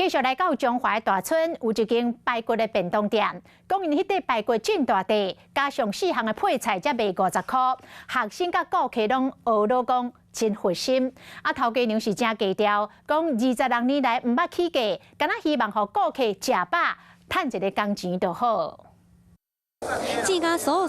继续来到中华大村，有一间排骨的便当店。讲因迄块排骨真大块，加上4项的配菜，才卖50块。学生甲顾客拢学到讲真佛心。啊，头家娘是真低调，讲26年来毋捌起价，敢若希望互顾客食饱，赚一个工钱就好。 自家酥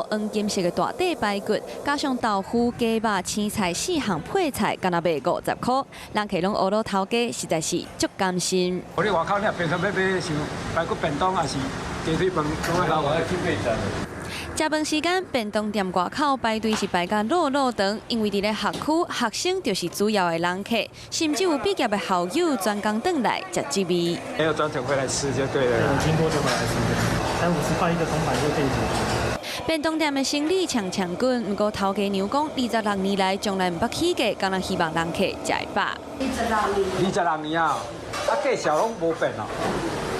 黄金色的大底排骨，加上豆腐、鸡肉、青菜4项配菜，敢若卖50块，人客拢学到头家，实在是足甘心。我哋外口咧平常要买像排骨便当，还是鸡腿饭，拢会老我去买食。 食饭时间，便当店外口排队是排甲路长，因为伫咧学区，学生就是主要的人客，甚至有毕业的校友专工转来食滋味。没有专程会来吃就对了。有经过就会来吃，350块一个铜板就可以解决。便当店的生意强滚，不过头家娘讲，26年来从来毋捌起价，敢若希望人客食会饱。26年啊，价小拢无变哦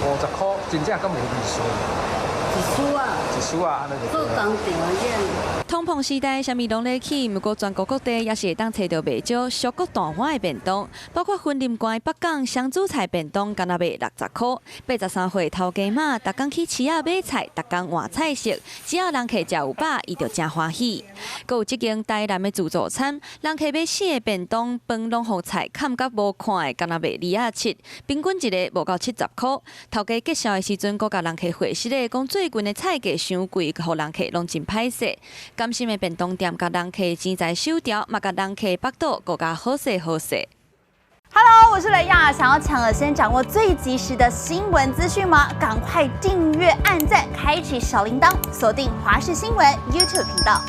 ，50块真正敢无意思。 一输啊，做工条件。通膨时代，啥物拢咧起，不过全国各地也是会当找到袂少小国大碗的便当，包括云林县北港香煮菜便当，敢若卖60块。83岁头家妈，逐工去市仔买菜，逐工换菜色，只要人客食有饱，伊就真欢喜。佮有即间台南的自助餐，人客买4个便当，饭拢互菜砍甲无看的，敢若卖27，平均一个无到70块。头家结账的时阵，佮甲人客回息咧，讲最近的菜价伤贵，互人客拢真歹势。甘心的便当店，甲人客钱财收条，嘛甲人客腹肚更加好势好势。Hello， 我是雷亚，想要抢先掌握最及时的新闻资讯吗？赶快订阅、按赞、开启小铃铛，锁定华视新闻 YouTube 频道。